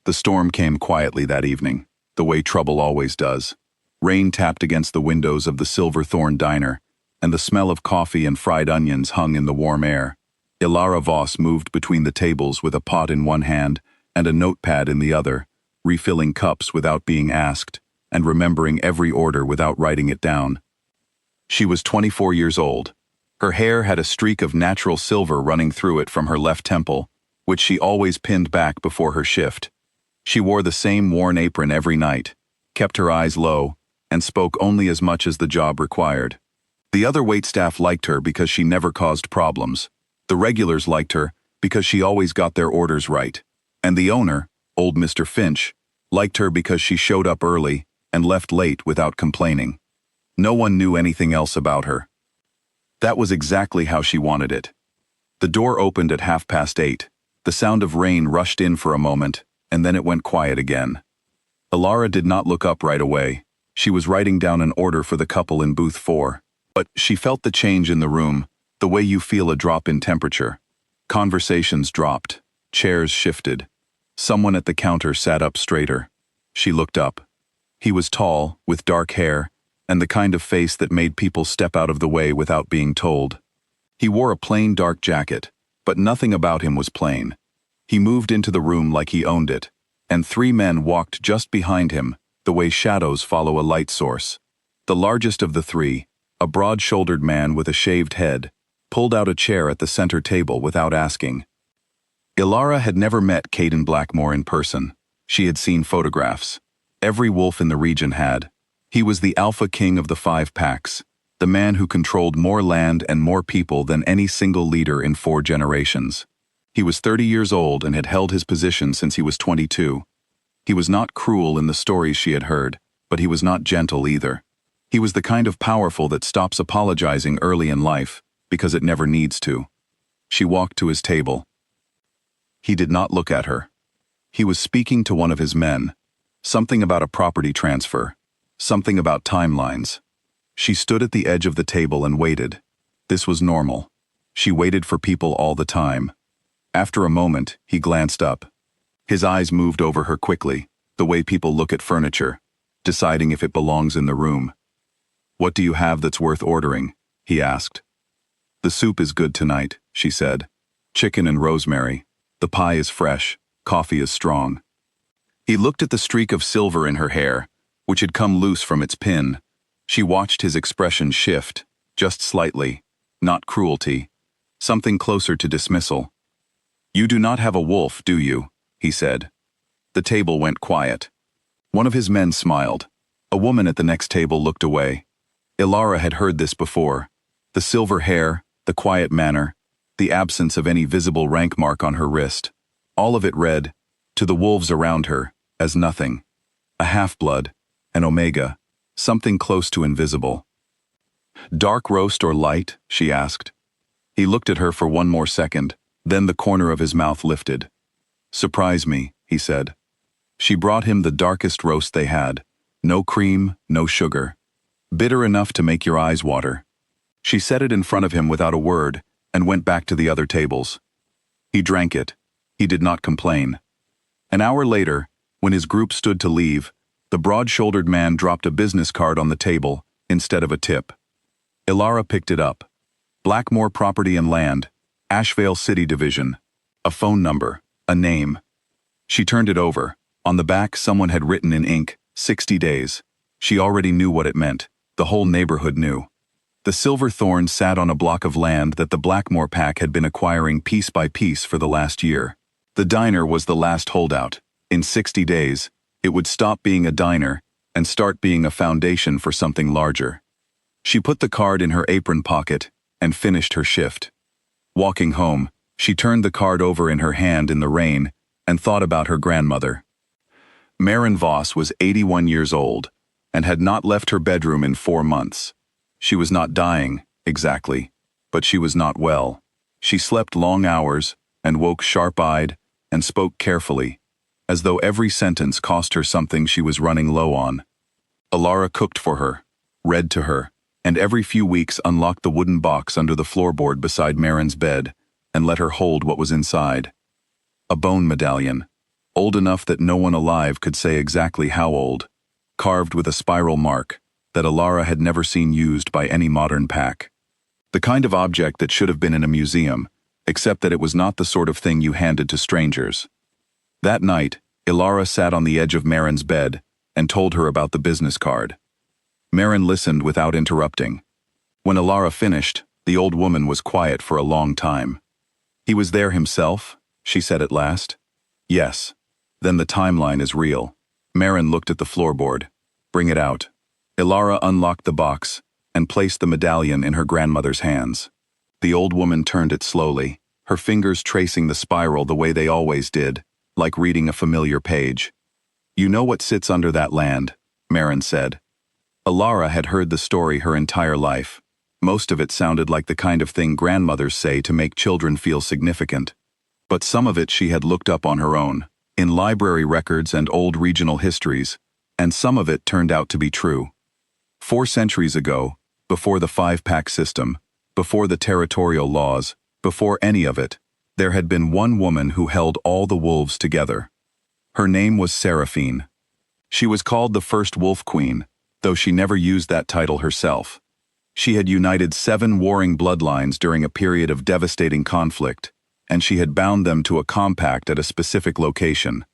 The storm came quietly that evening, the way trouble always does. Rain tapped against the windows of the Silverthorn diner, and the smell of coffee and fried onions hung in the warm air. Ilara Voss moved between the tables with a pot in one hand and a notepad in the other, refilling cups without being asked, and remembering every order without writing it down. She was 24 years old. Her hair had a streak of natural silver running through it from her left temple, which she always pinned back before her shift. She wore the same worn apron every night, kept her eyes low, and spoke only as much as the job required. The other waitstaff liked her because she never caused problems. The regulars liked her because she always got their orders right. And the owner, old Mr. Finch, liked her because she showed up early and left late without complaining. No one knew anything else about her. That was exactly how she wanted it. The door opened at 8:30. The sound of rain rushed in for a moment, and then it went quiet again. Ilara did not look up right away. She was writing down an order for the couple in booth 4. But she felt the change in the room, the way you feel a drop in temperature. Conversations dropped. Chairs shifted. Someone at the counter sat up straighter. She looked up. He was tall, with dark hair, and the kind of face that made people step out of the way without being told. He wore a plain dark jacket, but nothing about him was plain. He moved into the room like he owned it, and 3 men walked just behind him, the way shadows follow a light source. The largest of the 3, a broad-shouldered man with a shaved head, pulled out a chair at the center table without asking. Ilara had never met Caden Blackmore in person. She had seen photographs. Every wolf in the region had. He was the alpha king of the 5 packs, the man who controlled more land and more people than any single leader in 4 generations. He was 30 years old and had held his position since he was 22. He was not cruel in the stories she had heard, but he was not gentle either. He was the kind of powerful that stops apologizing early in life, because it never needs to. She walked to his table. He did not look at her. He was speaking to one of his men. Something about a property transfer. Something about timelines. She stood at the edge of the table and waited. This was normal. She waited for people all the time. After a moment, he glanced up. His eyes moved over her quickly, the way people look at furniture, deciding if it belongs in the room. "What do you have that's worth ordering?" he asked. "The soup is good tonight," she said. "Chicken and rosemary. The pie is fresh. Coffee is strong." He looked at the streak of silver in her hair, which had come loose from its pin. She watched his expression shift, just slightly, not cruelty, something closer to dismissal. "You do not have a wolf, do you?" he said. The table went quiet. One of his men smiled. A woman at the next table looked away. Ilara had heard this before. The silver hair, the quiet manner, the absence of any visible rank mark on her wrist. All of it read, to the wolves around her, as nothing. A half-blood, an omega, something close to invisible. "Dark roast or light?" she asked. He looked at her for one more second, then the corner of his mouth lifted. "Surprise me," he said. She brought him the darkest roast they had. No cream, no sugar. Bitter enough to make your eyes water. She set it in front of him without a word and went back to the other tables. He drank it. He did not complain. An hour later, when his group stood to leave, the broad-shouldered man dropped a business card on the table instead of a tip. Ilara picked it up. Blackmore Property and Land, Asheville City Division. A phone number, a name. She turned it over. On the back, someone had written in ink, 60 days. She already knew what it meant. The whole neighborhood knew. The Silverthorn sat on a block of land that the Blackmore pack had been acquiring piece by piece for the last year. The diner was the last holdout. In 60 days, it would stop being a diner and start being a foundation for something larger. She put the card in her apron pocket and finished her shift. Walking home, she turned the card over in her hand in the rain and thought about her grandmother. Maren Voss was 81 years old and had not left her bedroom in 4 months. She was not dying, exactly, but she was not well. She slept long hours and woke sharp-eyed and spoke carefully, as though every sentence cost her something she was running low on. Ilara cooked for her, read to her, and every few weeks unlocked the wooden box under the floorboard beside Maren's bed and let her hold what was inside. A bone medallion. old enough that no one alive could say exactly how old, carved with a spiral mark that Ilara had never seen used by any modern pack. The kind of object that should have been in a museum, except that it was not the sort of thing you handed to strangers. That night, Ilara sat on the edge of Marin's bed and told her about the business card. Marin listened without interrupting. When Ilara finished, the old woman was quiet for a long time. "He was there himself?" she said at last. "Yes." "Then the timeline is real." Marin looked at the floorboard. "Bring it out." Ilara unlocked the box and placed the medallion in her grandmother's hands. The old woman turned it slowly, her fingers tracing the spiral the way they always did, like reading a familiar page. "You know what sits under that land," Marin said. Ilara had heard the story her entire life. Most of it sounded like the kind of thing grandmothers say to make children feel significant. But some of it she had looked up on her own, in library records and old regional histories, and some of it turned out to be true. 4 centuries ago, before the 5-pack system, before the territorial laws, before any of it, there had been one woman who held all the wolves together. Her name was Seraphine. She was called the first Wolf Queen, though she never used that title herself. She had united 7 warring bloodlines during a period of devastating conflict, and she had bound them to a compact at a specific location,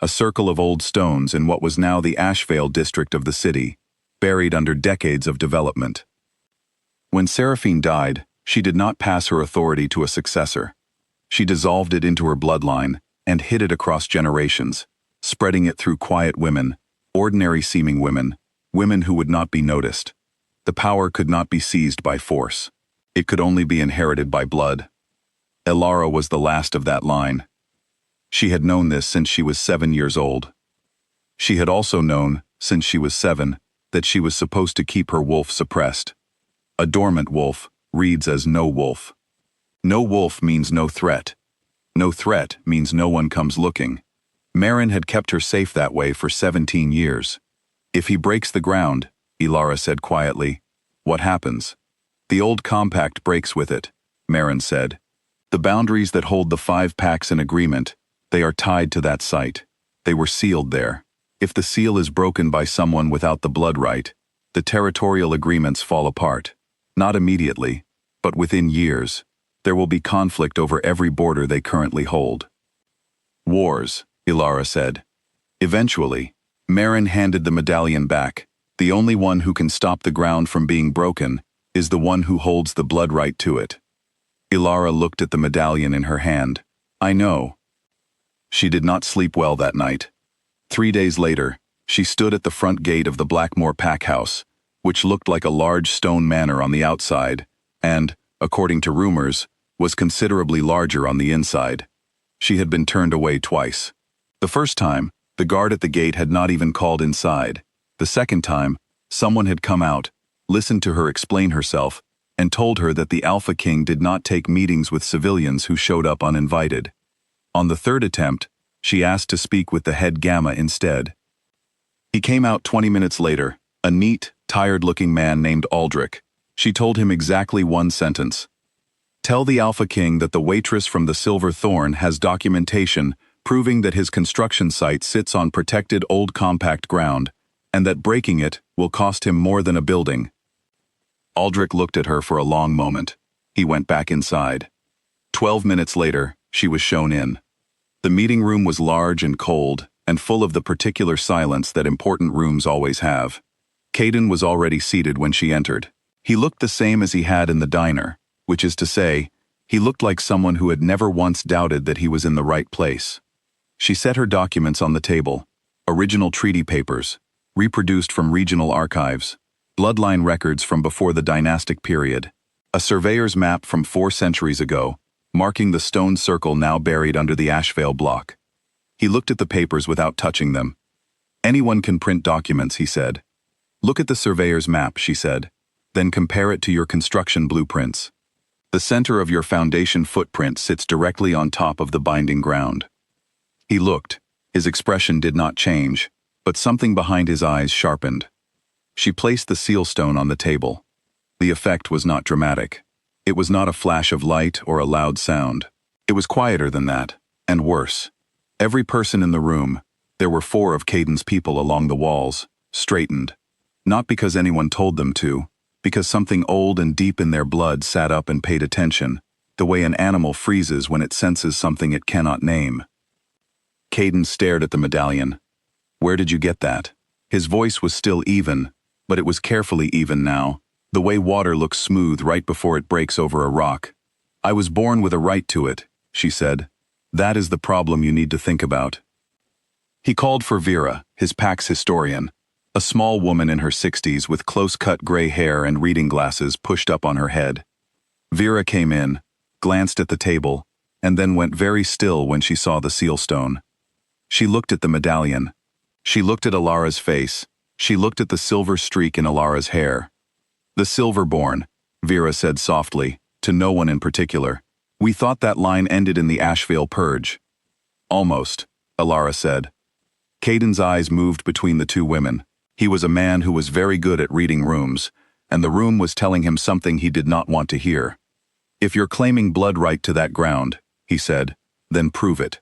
a circle of old stones in what was now the Ashvale district of the city, buried under decades of development. When Seraphine died, she did not pass her authority to a successor. She dissolved it into her bloodline and hid it across generations, spreading it through quiet women, ordinary-seeming women, women who would not be noticed. The power could not be seized by force. It could only be inherited by blood. Ilara was the last of that line. She had known this since she was 7 years old. She had also known, since she was 7, that she was supposed to keep her wolf suppressed. A dormant wolf reads as no wolf. No wolf means no threat. No threat means no one comes looking. Marin had kept her safe that way for 17 years. "If he breaks the ground," Ilara said quietly, "what happens?" "The old compact breaks with it," Marin said. "The boundaries that hold the 5 packs in agreement, they are tied to that site. They were sealed there. If the seal is broken by someone without the blood right, the territorial agreements fall apart. Not immediately, but within years. There will be conflict over every border they currently hold." "Wars," Ilara said. Eventually, Marin handed the medallion back. "The only one who can stop the ground from being broken is the one who holds the blood right to it." Ilara looked at the medallion in her hand. "I know." She did not sleep well that night. 3 days later, she stood at the front gate of the Blackmore pack house, which looked like a large stone manor on the outside, and, according to rumors, was considerably larger on the inside. She had been turned away twice. The first time, the guard at the gate had not even called inside. The second time, someone had come out, listened to her explain herself, and told her that the Alpha King did not take meetings with civilians who showed up uninvited. On the third attempt, she asked to speak with the head Gamma instead. He came out 20 minutes later, a neat, tired-looking man named Aldrich. She told him exactly one sentence. "Tell the Alpha King that the Waitress from the Silver Thorn has documentation proving that his construction site sits on protected old compact ground, and that breaking it will cost him more than a building." Aldrich looked at her for a long moment. He went back inside. 12 minutes later, she was shown in. The meeting room was large and cold, and full of the particular silence that important rooms always have. Caden was already seated when she entered. He looked the same as he had in the diner, which is to say, he looked like someone who had never once doubted that he was in the right place. She set her documents on the table, original treaty papers, reproduced from regional archives, bloodline records from before the dynastic period, a surveyor's map from 4 centuries ago, marking the stone circle now buried under the Ashvale block. He looked at the papers without touching them. "Anyone can print documents," he said. "Look at the surveyor's map," she said. "Then compare it to your construction blueprints. The center of your foundation footprint sits directly on top of the binding ground." He looked. His expression did not change, but something behind his eyes sharpened. She placed the seal stone on the table. The effect was not dramatic. It was not a flash of light or a loud sound. It was quieter than that, and worse. Every person in the room, there were 4 of Caden's people along the walls, straightened. Not because anyone told them to, because something old and deep in their blood sat up and paid attention, the way an animal freezes when it senses something it cannot name. Caden stared at the medallion. "Where did you get that?" His voice was still even, but it was carefully even now, the way water looks smooth right before it breaks over a rock. "I was born with a right to it," she said. "That is the problem you need to think about." He called for Vera, his pack's historian, a small woman in her 60s with close-cut gray hair and reading glasses pushed up on her head. Vera came in, glanced at the table, and then went very still when she saw the seal stone. She looked at the medallion. She looked at Alara's face. She looked at the silver streak in Alara's hair. "The Silverborn," Vera said softly, to no one in particular. "We thought that line ended in the Asheville Purge." "Almost," Alara said. Caden's eyes moved between the 2 women. He was a man who was very good at reading rooms, and the room was telling him something he did not want to hear. "If you're claiming blood right to that ground," he said, "then prove it."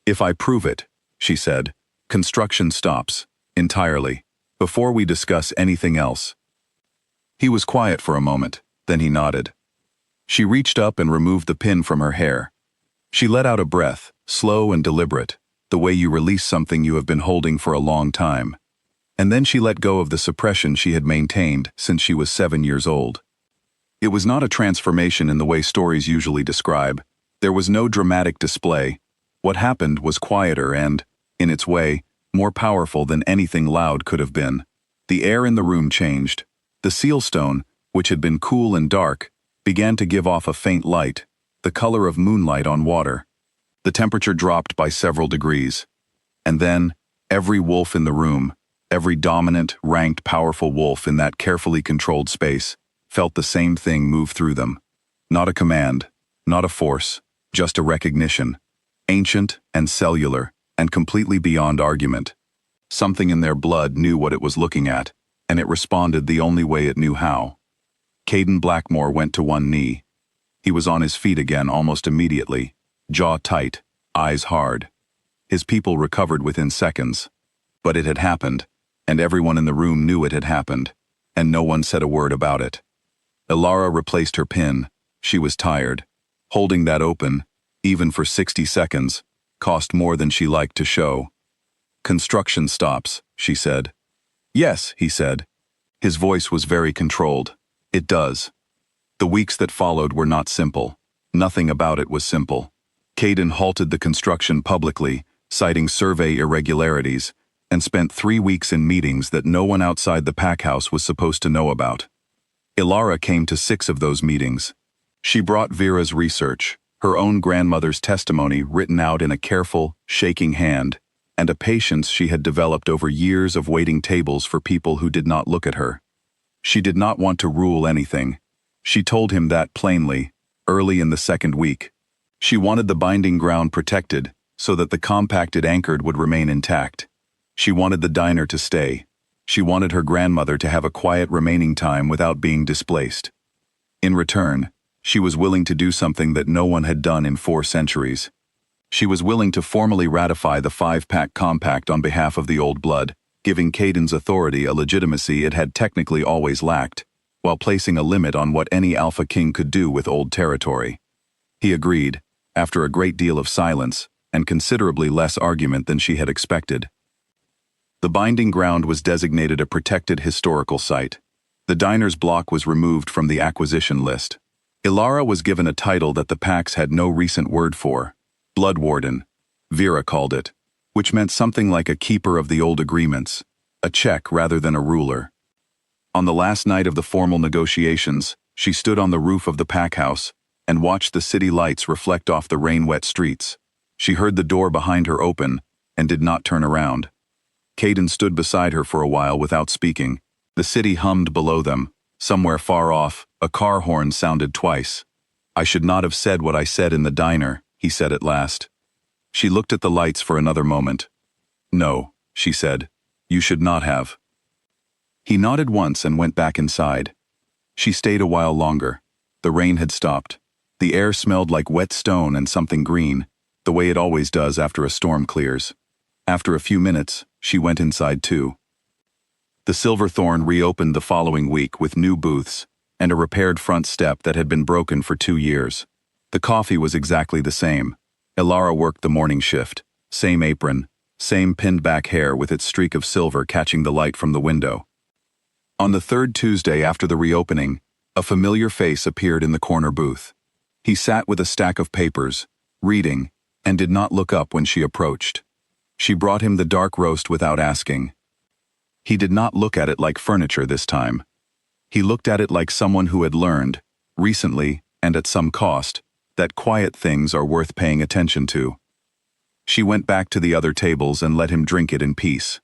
"If I prove it," she said, "construction stops, entirely, before we discuss anything else." He was quiet for a moment, then he nodded. She reached up and removed the pin from her hair. She let out a breath, slow and deliberate, the way you release something you have been holding for a long time. And then she let go of the suppression she had maintained since she was 7 years old. It was not a transformation in the way stories usually describe. There was no dramatic display. What happened was quieter and, in its way, more powerful than anything loud could have been. The air in the room changed. The seal stone, which had been cool and dark, began to give off a faint light, the color of moonlight on water. The temperature dropped by several degrees. And then, every wolf in the room, every dominant, ranked, powerful wolf in that carefully controlled space, felt the same thing move through them. Not a command, not a force, just a recognition. Ancient and cellular, and completely beyond argument. Something in their blood knew what it was looking at, and it responded the only way it knew how. Caden Blackmore went to one knee. He was on his feet again almost immediately, jaw tight, eyes hard. His people recovered within seconds. But it had happened, and everyone in the room knew it had happened, and no one said a word about it. Alara replaced her pin. She was tired. Holding that open, even for 60 seconds, cost more than she liked to show. "Construction stops," she said. "Yes," he said. His voice was very controlled. "It does." The weeks that followed were not simple. Nothing about it was simple. Caden halted the construction publicly, citing survey irregularities, and spent 3 weeks in meetings that no one outside the pack house was supposed to know about. Alara came to 6 of those meetings. She brought Vera's research, her own grandmother's testimony written out in a careful, shaking hand, and a patience she had developed over years of waiting tables for people who did not look at her. She did not want to rule anything. She told him that plainly, early in the 2nd week. She wanted the binding ground protected so that the compact it anchored would remain intact. She wanted the diner to stay. She wanted her grandmother to have a quiet remaining time without being displaced. In return, she was willing to do something that no one had done in 4 centuries. She was willing to formally ratify the 5-pack compact on behalf of the old blood, giving Caden's authority a legitimacy it had technically always lacked, while placing a limit on what any Alpha King could do with old territory. He agreed, after a great deal of silence, and considerably less argument than she had expected. The binding ground was designated a protected historical site. The diner's block was removed from the acquisition list. Alara was given a title that the packs had no recent word for, Blood Warden, Vera called it, which meant something like a keeper of the old agreements, a check rather than a ruler. On the last night of the formal negotiations, she stood on the roof of the pack house and watched the city lights reflect off the rain-wet streets. She heard the door behind her open and did not turn around. Caden stood beside her for a while without speaking. The city hummed below them. Somewhere far off, a car horn sounded twice. "I should not have said what I said in the diner," he said at last. She looked at the lights for another moment. "No," she said, "you should not have." He nodded once and went back inside. She stayed a while longer. The rain had stopped. The air smelled like wet stone and something green. the way it always does after a storm clears. After a few minutes, she went inside too. The Silverthorn reopened the following week with new booths and a repaired front step that had been broken for 2 years. The coffee was exactly the same. Ilara worked the morning shift, same apron, same pinned-back hair with its streak of silver catching the light from the window. On the third Tuesday after the reopening, a familiar face appeared in the corner booth. He sat with a stack of papers, reading, and did not look up when she approached. She brought him the dark roast without asking. He did not look at it like furniture this time. He looked at it like someone who had learned, recently and at some cost, that quiet things are worth paying attention to. She went back to the other tables and let him drink it in peace.